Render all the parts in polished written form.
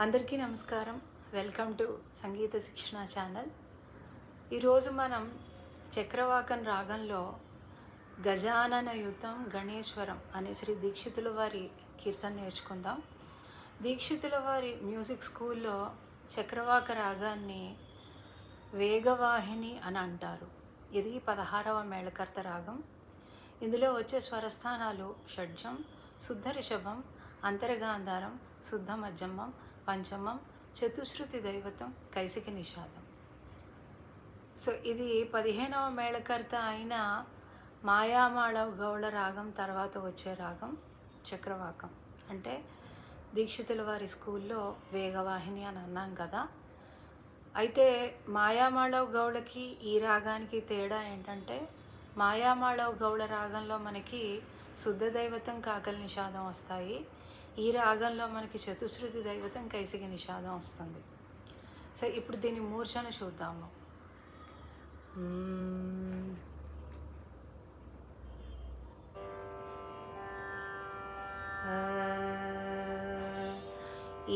అందరికీ నమస్కారం. Welcome to సంగీత శిక్షణ ఛానల్. ఈరోజు మనం చక్రవాకం రాగంలో గజానన యుతం గణేశ్వరం అనే శ్రీ దీక్షితుల వారి కీర్తన నేర్చుకుందాం. దీక్షితుల వారి మ్యూజిక్ స్కూల్లో చక్రవాక రాగాన్ని వేగవాహిని అని అంటారు. ఇది 16వ మేళకర్త రాగం. ఇందులో వచ్చే స్వరస్థానాలు షడ్జం, శుద్ధ రిషభం, అంతరగాంధారం, శుద్ధ మధ్యమం, పంచమం, చతుశ్రుతి దైవతం, కైసికి నిషాదం. సో ఇది 15వ మేళకర్త అయిన మాయామాళవ గౌళ రాగం తర్వాత వచ్చే రాగం చక్రవాకం. అంటే దీక్షితుల వారి స్కూల్లో వేగవాహిని అని అన్నాం కదా. అయితే మాయామాళవ గౌళకి ఈ రాగానికి తేడా ఏంటంటే, మాయామాళవ గౌళ రాగంలో మనకి శుద్ధ దైవతం, కాకలి నిషాదం వస్తాయి. ఈ రాగంలో మనకి చతుశ్రుతి దైవతం, కైసికి నిషాదం వస్తుంది. సో ఇప్పుడు దీని మూర్ఛన చూద్దాము.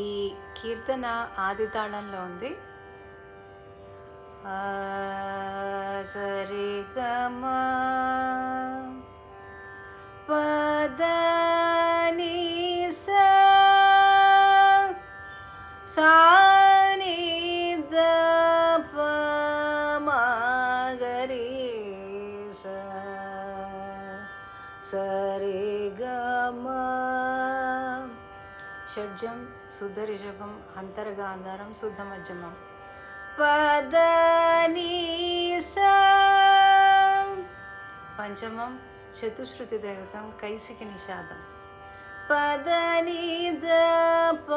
ఈ కీర్తన ఆది తాళంలో ఉంది. సరి గమ పదని సాని దప మగరి సరి గమ. షడ్జం, శుద్ధ రిషభం, అంతర్గాంధారం, శుద్ధ మధ్యమం. పదని పంచమం, చతుశ్రుతి దైవతం, కైసికి నిషాదం. పదని దప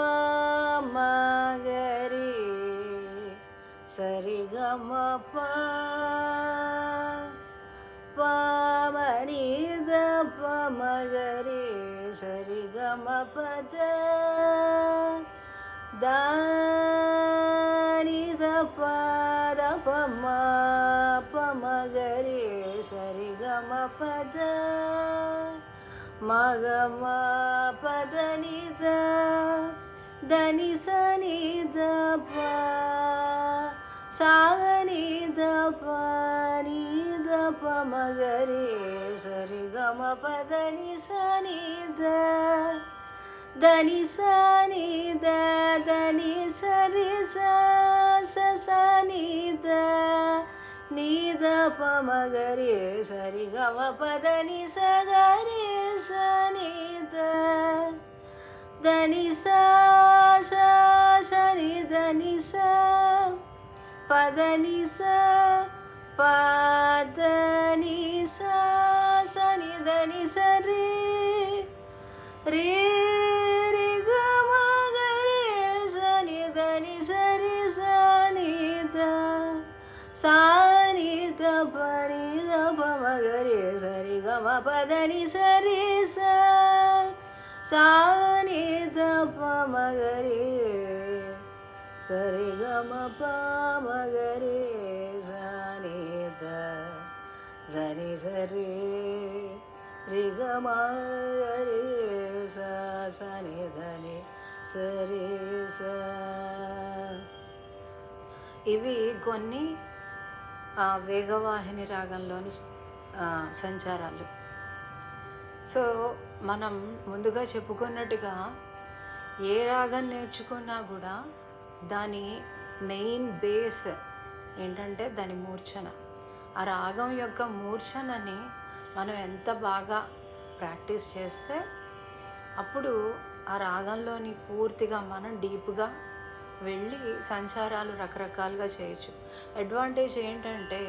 మగరి సరి గమ పమని దప మగరి సరి గమ పద దాని దప దప మగరి సరి గమ పద మగమ పదని దని సని దప సాని దప ని దప మగరి సరి గమ పదని సని దని సని దని సరి సని ని దప మగరి సరి గమ పదని సగరి సని దని సని దని పదని పదని సని దని సరి రే రి గమ గరి సని దని సరి సని సాని దప ని దప మగరి సరి గమ పదని సరి సాని దప మగరి సరి గమ ప మగరి సాని దని సరి రి గమ గరి సని దని సరి ఇవి కొన్ని వేగవాహిని రాగంలోని సంచారాలు. సో మనం ముందుగా చెప్పుకున్నట్టుగా ఏ రాగం నేర్చుకున్నా కూడా దాని మెయిన్ బేస్ ఏంటంటే దాని మూర్ఛన. ఆ రాగం యొక్క మూర్ఛనని మనం ఎంత బాగా ప్రాక్టీస్ చేస్తే అప్పుడు ఆ రాగంలోని పూర్తిగా మనం డీప్గా వెళ్ళి సంచారాలు రకరకాలుగా చేయొచ్చు. అడ్వాంటేజ్ ఏంటంటే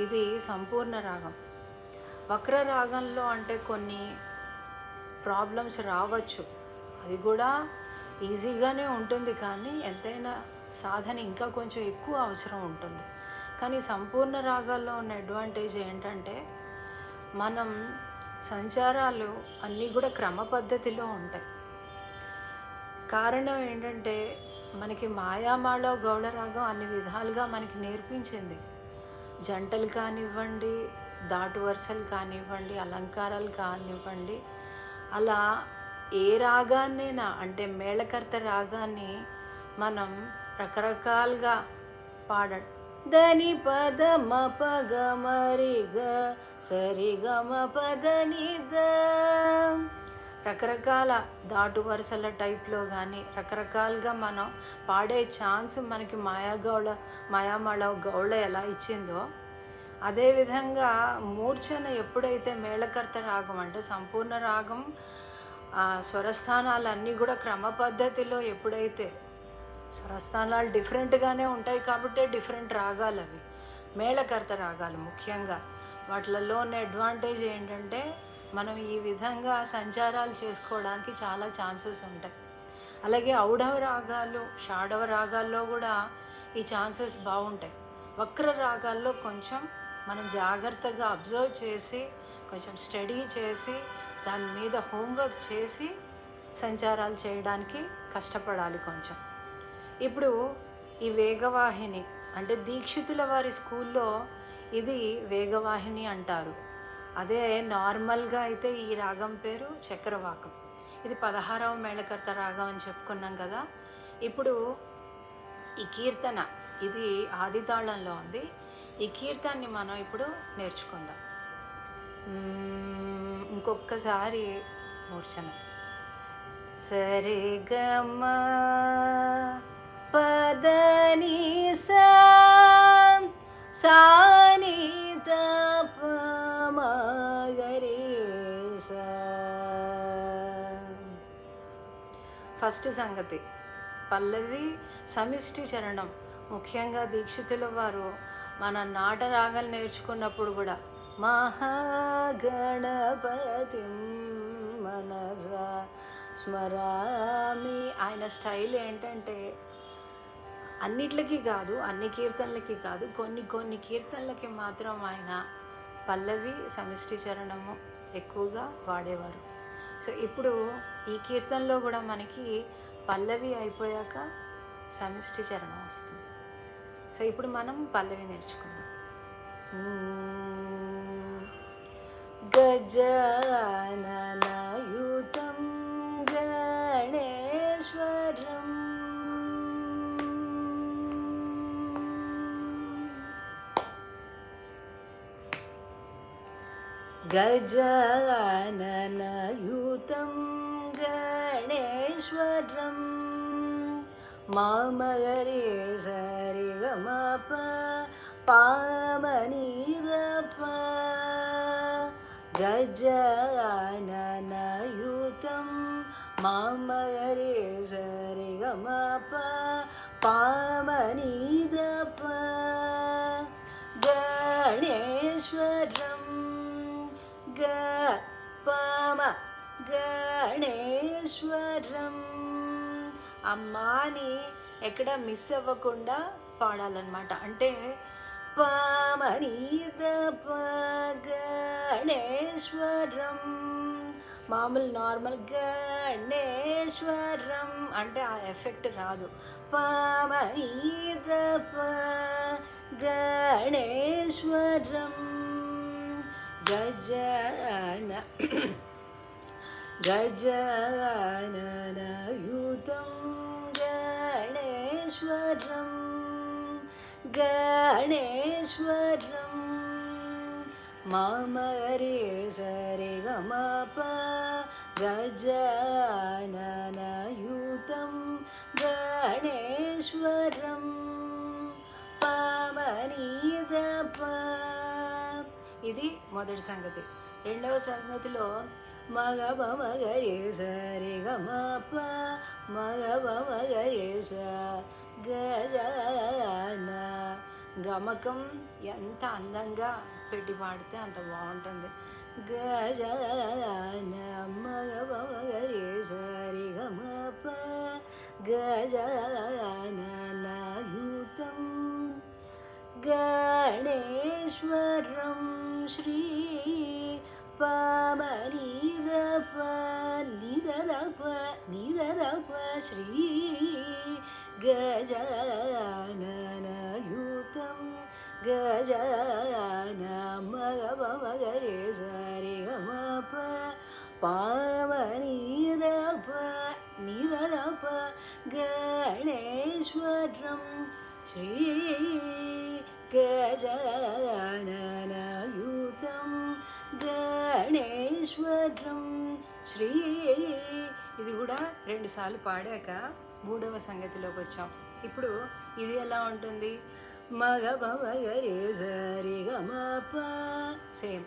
ఇది సంపూర్ణ రాగం. వక్ర రాగంలో అంటే కొన్ని ప్రాబ్లమ్స్ రావచ్చు, అది కూడా ఈజీగానే ఉంటుంది, కానీ ఎంతైనా సాధన ఇంకా కొంచెం ఎక్కువ అవసరం ఉంటుంది. కానీ సంపూర్ణ రాగాల్లో ఉన్న అడ్వాంటేజ్ ఏంటంటే మనం సంచారాలు అన్నీ కూడా క్రమ పద్ధతిలో ఉంటాయి. కారణం ఏంటంటే మనకి మాయామాళవ గౌళ రాగం అన్ని విధాలుగా మనకి నేర్పించింది. జంటలు కానివ్వండి, దాటు వరుసలు కానివ్వండి, అలంకారాలు కానివ్వండి, అలా ఏ రాగాన్నైనా అంటే మేళకర్త రాగాన్ని మనం రకరకాలుగా పాడడం. దని పద మ పగ మరి గ సరి గ మ పద ని ద, రకరకాల దాటు వరుసల టైప్లో కానీ రకరకాలుగా మనం పాడే ఛాన్స్ మనకి మాయామాళ గౌళ ఎలా ఇచ్చిందో, అదేవిధంగా మూర్ఛన ఎప్పుడైతే మేళకర్త రాగం అంటే సంపూర్ణ రాగం స్వరస్థానాలన్నీ కూడా క్రమ పద్ధతిలో ఎప్పుడైతే, స్వరస్థానాలు డిఫరెంట్గానే ఉంటాయి కాబట్టి డిఫరెంట్ రాగాలు అవి మేళకర్త రాగాలు. ముఖ్యంగా వాటిలోని అడ్వాంటేజ్ ఏంటంటే మనం ఈ విధంగా సంచారాలు చేసుకోవడానికి చాలా ఛాన్సెస్ ఉంటాయి. అలాగే ఔఢవ రాగాలు షాఢవ రాగాల్లో కూడా ఈ ఛాన్సెస్ బాగుంటాయి. వక్ర రాగాల్లో కొంచెం మనం జాగ్రత్తగా అబ్జర్వ్ చేసి కొంచెం స్టడీ చేసి దాని మీద హోంవర్క్ చేసి సంచారాలు చేయడానికి కష్టపడాలి కొంచెం. ఇప్పుడు ఈ వేగవాహిని అంటే దీక్షితుల వారి స్కూల్లో ఇది వేగవాహిని అంటారు. అదే నార్మల్గా అయితే ఈ రాగం పేరు చక్రవాకం. ఇది 16వ మేళకర్త రాగం అని చెప్పుకున్నాం కదా. ఇప్పుడు ఈ కీర్తన ఇది ఆది తాళంలో ఉంది. ఈ కీర్తనని మనం ఇప్పుడు నేర్చుకుందాం. ఇంకొకసారి మూర్ఛన. సరి గమ పదని సా సాని తప మగరి సా. ఫస్ట్ సంగతి పల్లవి సమిష్టి చరణం. ముఖ్యంగా దీక్షితుల వారు మన నాట రాగాలు నేర్చుకున్నప్పుడు కూడా మహాగణపతి మనసా స్మరామి, ఆయన స్టైల్ ఏంటంటే అన్నిట్లకి కాదు, అన్ని కీర్తనలకి కాదు, కొన్ని కీర్తనలకి మాత్రం ఆయన పల్లవి సమిష్టి చరణము ఎక్కువగా వాడేవారు. సో ఇప్పుడు ఈ కీర్తనలో కూడా మనకి పల్లవి అయిపోయాక సమిష్టి చరణం వస్తుంది. సో ఇప్పుడు మనం పల్లవి నేర్చుకుందాం. గజాననయుతం గణేశ్వరం గజాననయుతం గణేశ్వరం మామగరే సరి గమ ప పామని గప. గజాననయుతం మామగరే సరి గమ ప పామని గప. గణేశ్వరం గ పమ గణేశ్వరం. అమ్మాని ఎక్కడ మిస్ అవ్వకుండా పాడాలన్నమాట. అంటే పమని దప గణేశ్వరం. మామూలు నార్మల్ గణేశ్వరం అంటే ఆ ఎఫెక్ట్ రాదు. పమని దప గణేశ్వరం. గజాన గజాననయుతం గణేశ్వరం గణేశ్వరం మామరే సరి గమ ప. గజాననయుతం గణేశ్వరం పమని దప. ఇది మొదటి సంగతి. రెండవ సంగతిలో మగ మగరే సరి గమ ప మగ మగరే స గజాన. గమకం ఎంత అందంగా పెట్టి పాడితే అంత బాగుంటుంది. గజాన మగ మగరే సరి గమ ప గజాననయుతం గణేశ్వరం శ్రీ పమని దప నిదరప నిదరప శ్రీ గజాననయుతం గజాన మగ మగరే సరి గమ ప పామని దప. నిదరప గణేశ్వరం శ్రీ గజాననయుతం గణేశ్వరం శ్రీ. ఇది కూడా 2 సార్లు పాడాక 3వ సంగతిలోకి వచ్చాం. ఇప్పుడు ఇది ఎలా ఉంటుంది? మగ మగరే సరి గమ ప సేమ్,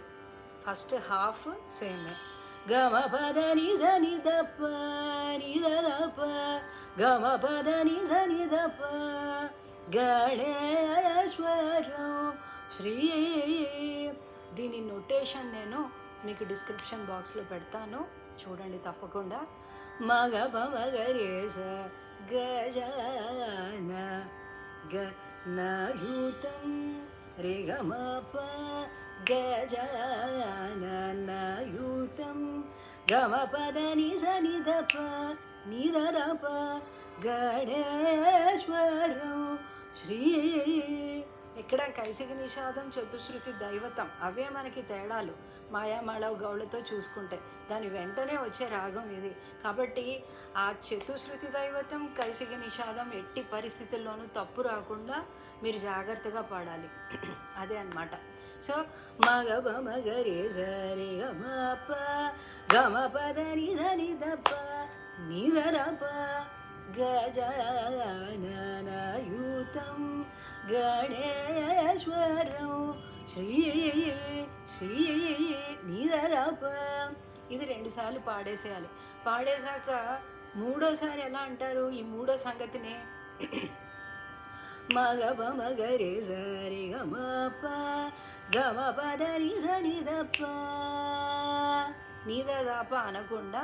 ఫస్ట్ హాఫ్ సేమే. గమ పద నిజ నిదప నిదరప గమ పద నిజ నిదప గణేశ్వరం శ్రీ. దీని నోటేషన్ నేను మీకు డిస్క్రిప్షన్ బాక్స్లో పెడతాను, చూడండి తప్పకుండా. మగ మగరే స గజాన గణయుతం రే గమ ప గజాననయుతం గమ పద నిజ నిదప నిదరప గణేశ్వరం శ్రీ. ఇక్కడ కైసిక నిషాదం చతుశ్రుతి దైవతం అవే మనకి తేడాలు. మాయామాళవ గౌళతో చూసుకుంటే దాని వెంటనే వచ్చే రాగం ఇది. కాబట్టి ఆ చతుశ్రుతి దైవతం కైసిక నిషాదం ఎట్టి పరిస్థితుల్లోనూ తప్పు రాకుండా మీరు జాగ్రత్తగా పాడాలి. అదే అన్నమాట. సో మగ మగరే సరి గమ ప గమ పద నిజ నిదప నిదరప గజాననయుతం గణేశ్వరం శ్రీ శ్రీ నిదరప. ఇది 2 సార్లు పాడేసేయాలి. పాడేశాక 3వసారి ఎలా అంటారు? ఈ 3వ సంగతినే మగ మగరే సరి గమ ప గమ పద నిజ నిదప నిదప అనకుండా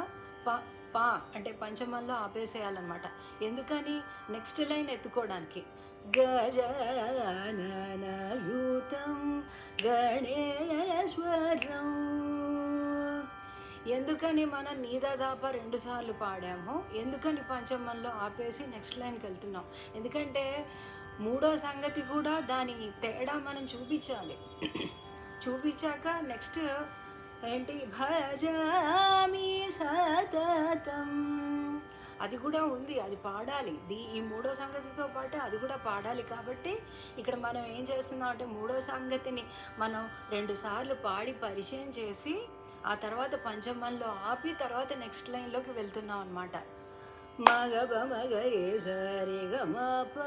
పా అంటే పంచమంలో ఆపేసేయాలన్నమాట. ఎందుకని? నెక్స్ట్ లైన్ ఎత్తుకోవడానికి. గజాననయుతం గణేశ్వరం. ఎందుకని మనం నీదాదాప 2 సార్లు పాడాము? ఎందుకని పంచమంలో ఆపేసి నెక్స్ట్ లైన్కి వెళ్తున్నాం? ఎందుకంటే 3వ సంగతి కూడా దాని తేడా మనం చూపించాలి. చూపించాక నెక్స్ట్ ఏంటి? భజామి సతతం అది కూడా ఉంది, అది పాడాలి. ఈ 3వ సంగతితో పాటు అది కూడా పాడాలి. కాబట్టి ఇక్కడ మనం ఏం చేస్తున్నాం అంటే 3వ సంగతిని మనం 2 సార్లు పాడి పరిచయం చేసి ఆ తర్వాత పంచమంలో ఆపి తర్వాత నెక్స్ట్ లైన్లోకి వెళ్తున్నాం అన్నమాట. మగ మగరే సరి గమ ప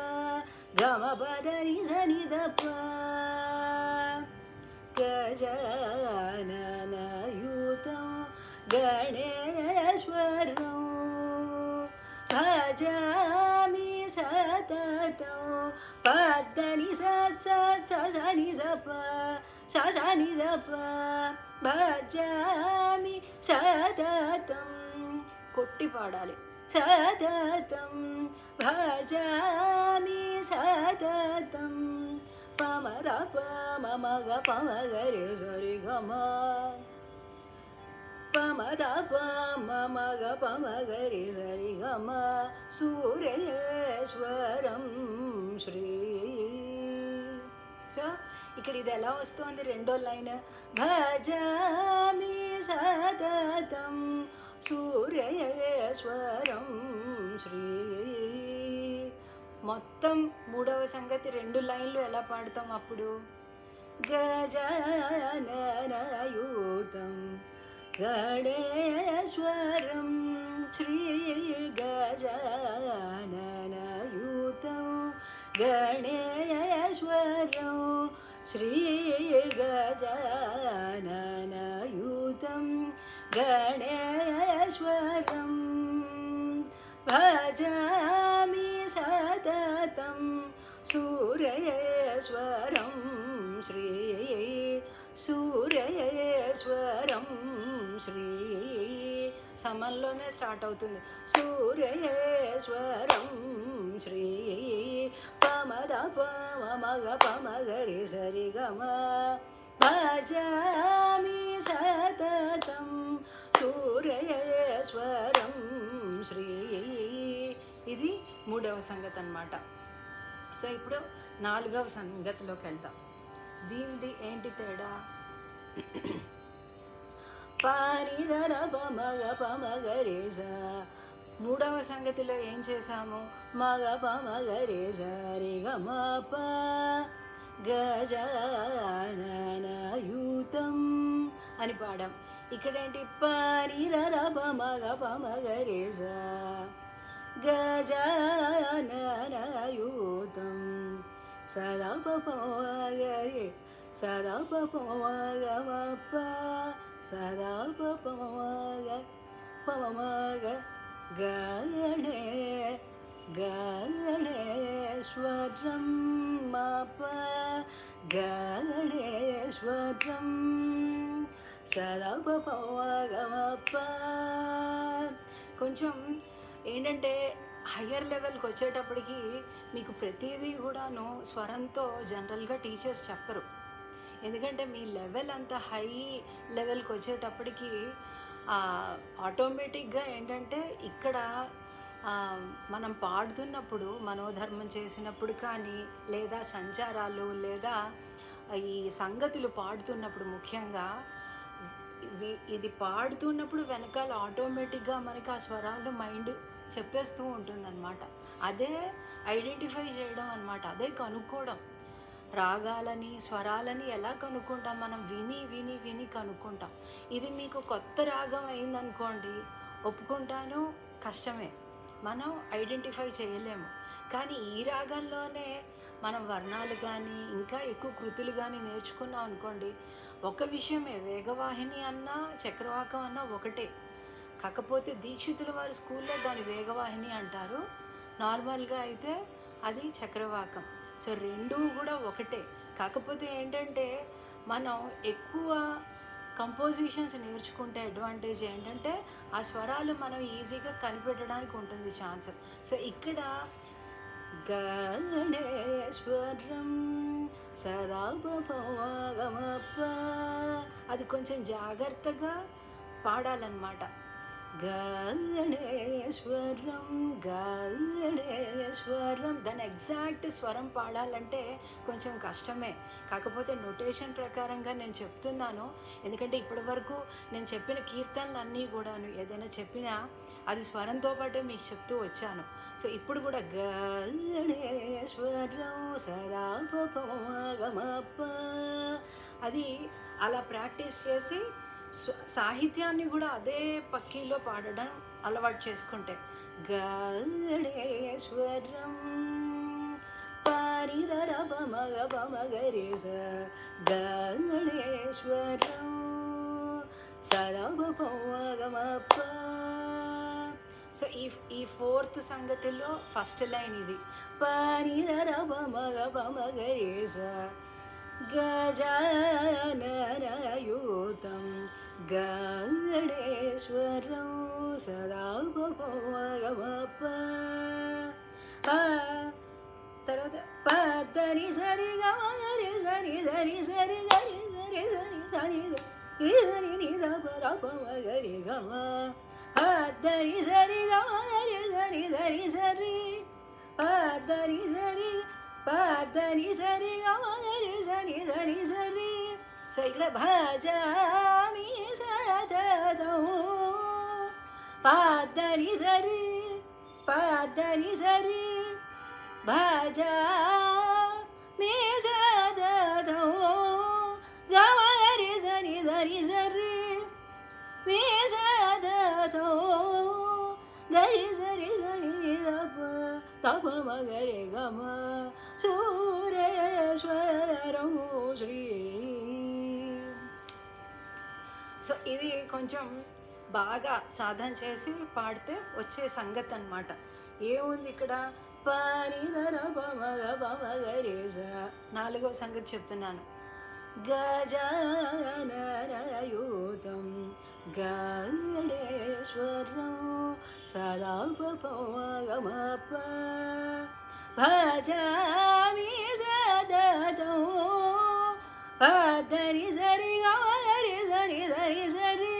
గమ పద నిజ నిదప గజాననయుతం గణేశ్వరం భజామి సతతం పద్దని సనిదప సనిదప భజామి సతతం కొట్టి పాడాలి. సతతం భజామి సతతం పమరప మమగ పమగరే సరి గమ పమరప మమగ పమగరే సరి గమ సూర్యేశ్వరం శ్రీ. సో ఇక్కడ ఇది ఎలా వస్తుంది? 2వ లైన్ భజామి సతతం సూర్యేశ్వరం శ్రీ. మొత్తం 3వ సంగతి 2 లైన్లు ఎలా పాడతాం అప్పుడు? గజాననయుతం గణేశ్వరం శ్రీ గజాననయుతం గణేశ్వరం శ్రీ గజాననయుతం గణేశ్వరం భజామి సతతం సూర్యేశ్వరం శ్రీ సూర్యేశ్వరం శ్రీ. సమంలోనే స్టార్ట్ అవుతుంది. సూర్యేశ్వరం శ్రీ పమద పమగ పమగరి సరి గమ భజామి సతతం సూర్యేశ్వరం శ్రీ. ఇది 3వ సంగతి అన్నమాట. సో ఇప్పుడు 4వ సంగతిలోకి వెళ్దాం. దీనిది ఏంటి తేడా? పానిదర పమగ పమగరేస మూడవ సంగతిలో ఏం చేశాము? మగ ప మగ రే సరి గ మ ప గజాననయూతం అని పాడాం. ఇక్కడేంటి? పని ర ప మగ రే స గజాననయూతం సదా ప రే సదా ప మగ మ ప సదా ప మగ మగ గణే గణేశ్వరం మప గణేశ్వరం సదా పవగమప. కొంచెం ఏంటంటే హయ్యర్ లెవెల్కి వచ్చేటప్పటికి మీకు ప్రతిదీ కూడాను స్వరంతో జనరల్గా టీచర్స్ చెప్పరు. ఎందుకంటే మీ లెవెల్ అంత హై లెవెల్కి వచ్చేటప్పటికి ఆటోమేటిక్గా ఏంటంటే ఇక్కడ మనం పాడుతున్నప్పుడు మనోధర్మం చేసినప్పుడు కానీ, లేదా సంచారాలు, లేదా ఈ సంగతులు పాడుతున్నప్పుడు ముఖ్యంగా ఇది పాడుతున్నప్పుడు వెనకాల ఆటోమేటిక్గా మనకి ఆ స్వరాలు మైండ్ చెప్పేస్తూ ఉంటుందన్నమాట. అదే ఐడెంటిఫై చేయడం అన్నమాట, అదే కనుక్కోవడం. రాగాలని స్వరాలని ఎలా కనుక్కుంటాం? మనం విని విని విని కనుక్కుంటాం. ఇది మీకు కొత్త రాగం అయిందనుకోండి, ఒప్పుకుంటాను, కష్టమే, మనం ఐడెంటిఫై చేయలేము. కానీ ఈ రాగంలోనే మనం వర్ణాలు కానీ ఇంకా ఎక్కువ కృతులు కానీ నేర్చుకున్నాం అనుకోండి, ఒక విషయమే, వేగవాహిని అన్నా చక్రవాకం అన్నా ఒకటే. కాకపోతే దీక్షితుల వారి స్కూల్లో దాని వేగవాహిని అంటారు, నార్మల్గా అయితే అది చక్రవాకం. సో రెండూ కూడా ఒకటే. కాకపోతే ఏంటంటే మనం ఎక్కువ కంపోజిషన్స్ నేర్చుకుంటే అడ్వాంటేజ్ ఏంటంటే ఆ స్వరాలు మనం ఈజీగా కనిపెట్టడానికి ఉంటుంది ఛాన్స్. సో ఇక్కడ గణేశ్వరం సదా పవగమప అది కొంచెం జాగ్రత్తగా పాడాలన్నమాట. గణేశ్వరం గణేశ్వరం దాని ఎగ్జాక్ట్ స్వరం పాడాలంటే కొంచెం కష్టమే. కాకపోతే నొటేషన్ ప్రకారంగా నేను చెప్తున్నాను, ఎందుకంటే ఇప్పటి వరకు నేను చెప్పిన కీర్తనలు అన్నీ కూడాను ఏదైనా చెప్పినా అది స్వరంతో పాటే మీకు చెప్తూ వచ్చాను. సో ఇప్పుడు కూడా గణేశ్వరం సదా పవగమప అది అలా ప్రాక్టీస్ చేసి సాహిత్యాన్ని కూడా అదే పక్కీలో పాడడం అలవాటు చేసుకుంటే గణేశ్వరం పరిరర పమగ పమగరేస గణేశ్వరం సరవ పవగమప. సో ఈ ఫోర్త్ సంగతిలో ఫస్ట్ లైన్ ఇది, పరిరర పమగ పమగరేస గజాననయూతం గణేశ్వరం సదా పవగమప. తర్వాత పదని సరి గమ గరి సరి సరి సరి గరి సరి సరి సరి సరి నిద పద పమగరి గమ పదని సరి గమ గరి సరి సరి సరి పదని సరి పదని సరి గమ గరి సరి సరి సరి. సో ఇక్కడ భజామి సతతం పదని సరి పదని సరి భజామి సతతం గమ గరి సరి సరి సరి మీ సతతం గరి సరి సరి తప మగరి గమ సూరేశ్వరం శ్రీ. సో ఇది కొంచెం బాగా సాధన చేసి పాడితే వచ్చే సంగతి అన్నమాట. ఏముంది ఇక్కడ? పరిరర పమగ పమగరేస. నాలుగవ సంగతి చెప్తున్నాను. గజాననయూతం గణేశ్వరం సదా పవగమప భజామి సతతం పదని సరి గమ గరి సరి సరి సరి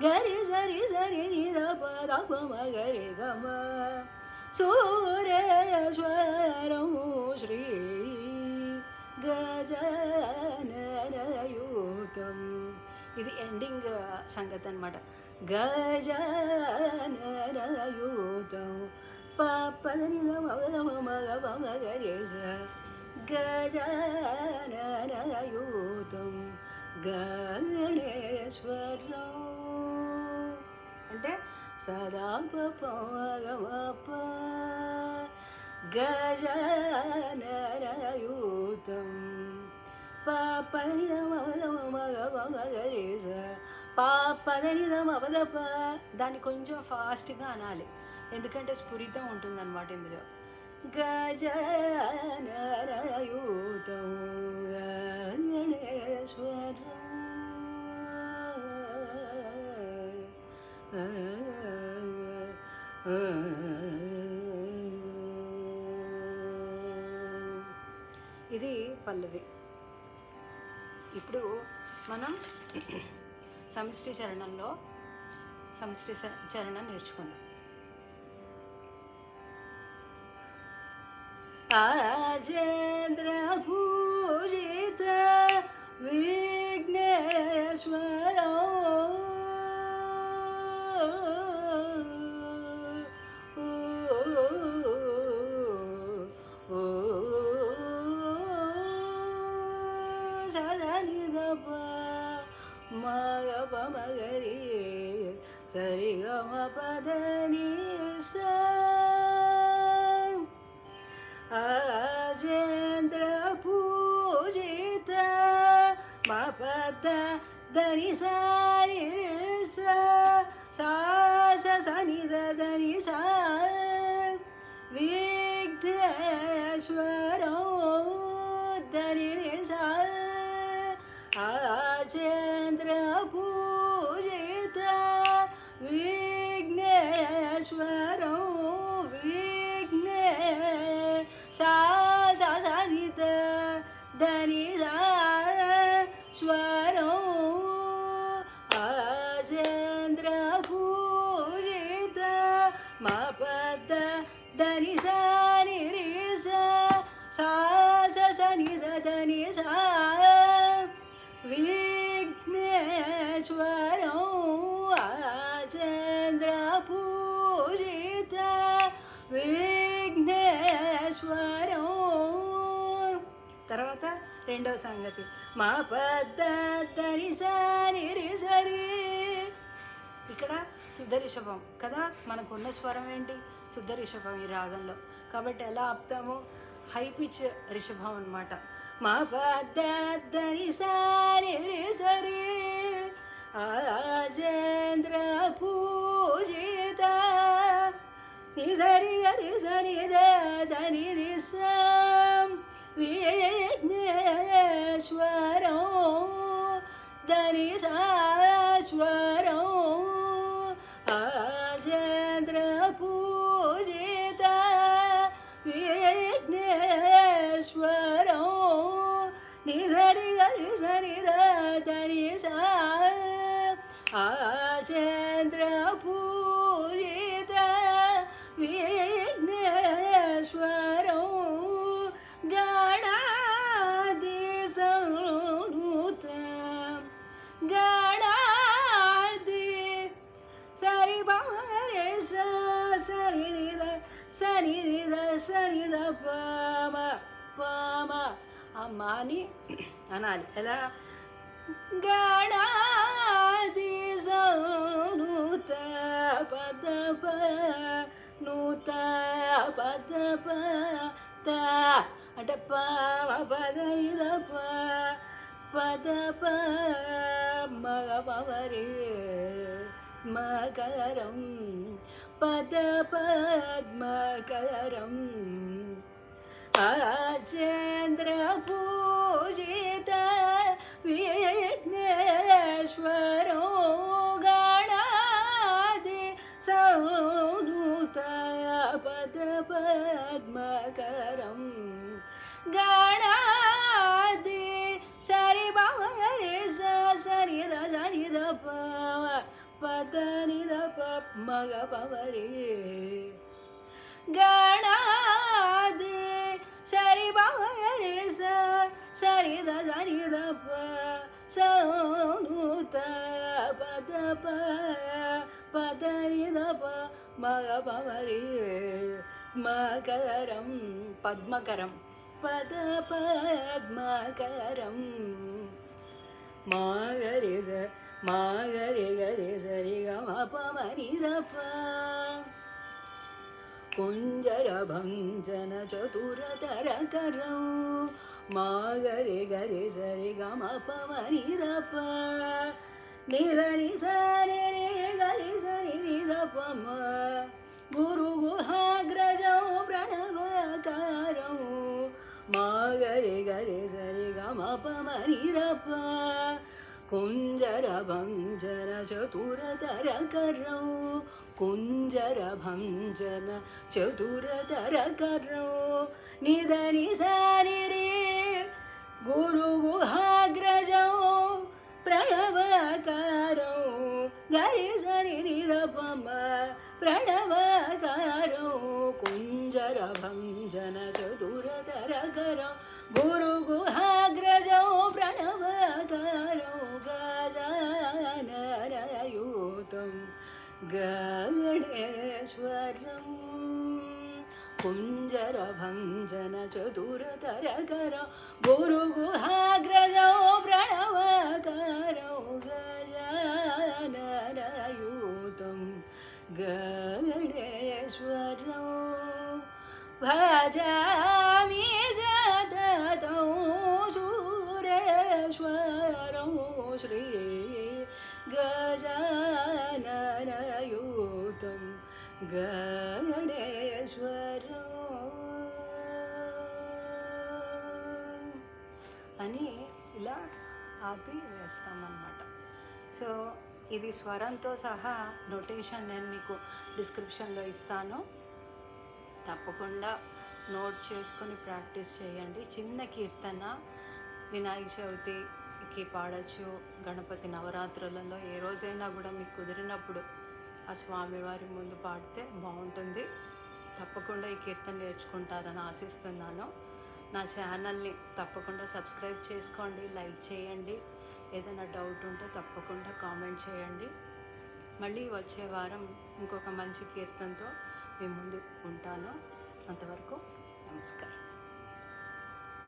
గరి సరి సరి నిద పద పమగరి గమ సూరేశ్వరం శ్రీ గజాననయూతం. ఇది ఎండింగ్ సంగతి అనమాట. గజాననయూతం పపదనిదమగమగమగరేస గజాననయూతం గణేశ్వరం అంటే సదా పపమగమప గజాననయూతం పాపదనిదమగమగరేస పాపదనిదమపదప. దాన్ని కొంచెం ఫాస్ట్గా అనాలి, ఎందుకంటే స్ఫురితం ఉంటుందన్నమాట ఇందులో. గజాననయూతం గణేశ్వరం ఇది పల్లవి. ఇప్పుడు మనం సమిష్టి చరణంలో సమిష్టి చరణం నేర్చుకుందాం. రాజేంద్ర పూజిత విఘ్నేశ్వర సదనిదప మగపమగరి సరిగమ పదని రాజేంద్ర పూజిత మపద దని సాని సనిద దని సా విఘ్నేశ్వరం దని సా రాజేంద్ర పూజిత విఘ్నేశ్వరం విఘ్నే సనిద దని స్వరం రాజేంద్ర పూజిత మపద దని సాని సనిద దని విఘ్నేశ్వరం రాజేంద్ర పూజిత విఘ్నేశ్వరం. తర్వాత రెండవ సంగతి మా పద్దని సాని సరి. ఇక్కడ శుద్ధ రిషభం కదా, మనకున్న స్వరం ఏంటి శుద్ధ రిషభం ఈ రాగంలో, కాబట్టి ఎలా ఆపుతాము, హై పిచ్ రిషభం అనమాట. మా పద్దని సాని సరి రాజేంద్ర పూజిత నిజరి గరి సని దని విఘ్నేశ్వరం దని స్వరం రాజేంద్ర పూజిత విఘ్నేశ్వరం నిధరి గరి సని దని రాజేంద్ర పూజిత విఘ్నేశ్వరం గణాది సంనుత గణాది సరి బారే సరిద పామ పామ అమ్మాని అనాలి. ఎలా గణాది సంనుత పదప నూత పదప త అంటే పామ పదప పదప మగ పవరి మకరం పదపద్మకరం రాజేంద్ర పూజిత విఘ్నేశ్వరం గణాది సంనుత పదపద్మకరం గణాది సరి బామరి సనిద సనిద పదనిద మగ పవరి గణాది సరి బామరి సరిద సనిద సంనుత పదరిదప మగపమరి మకరం పద్మకరం పద పద్మకరం మాగరి గరి సరి గమపమనిరప కుంజర భంజన చతురతరకరం మాగరి గరి సరి గమపమనిరప నిరని సరి గరి సరి నిరపమ గురు గుహాగ్రజం ప్రణవకారం మాగరి గరి సరి గమపమనిరప కుంజర భంజన చతురతరకరం కుంజర భంజన చతురతరకరం నిదని సారి రే గురు గుహాగ్రజం ప్రణవకారం గరి సరి నిరపమ ప్రణవకారం కుంజర భంజన చతురతరకరం గురు గుహాగ్రజం ప్రణవకారం గజాననయూతం గణేశ్వరం కుంజర భంజన చతురతరకరం గురు గుహాగ్రజం ప్రణవకారం గజాననయూతం గణేశ్వరం భజామి సతతం సురేశ్వరం శ్రీ గజాననయూతం గణేశ్వరం అని ఇలా ఆపి వేస్తామన్నమాట. సో ఇది స్వరంతో సహా నోటేషన్ నేను మీకు డిస్క్రిప్షన్లో ఇస్తాను, తప్పకుండా నోట్ చేసుకొని ప్రాక్టీస్ చేయండి. చిన్న కీర్తన వినాయక చవితికి పాడచ్చు, గణపతి నవరాత్రులలో ఏ రోజైనా కూడా మీకు కుదిరినప్పుడు ఆ స్వామివారి ముందు పాడితే బాగుంటుంది. తప్పకుండా ఈ కీర్తన నేర్చుకుంటారని ఆశిస్తున్నాను. నా ఛానల్ని తప్పకుండా సబ్స్క్రైబ్ చేసుకోండి, లైక్ చేయండి. ఏదైనా డౌట్ ఉంటే తప్పకుండా కామెంట్ చేయండి. మళ్ళీ వచ్చే వారం ఇంకొక మంచి కీర్తనతో మీ ముందు ఉంటాను. అంతవరకు నమస్కారం.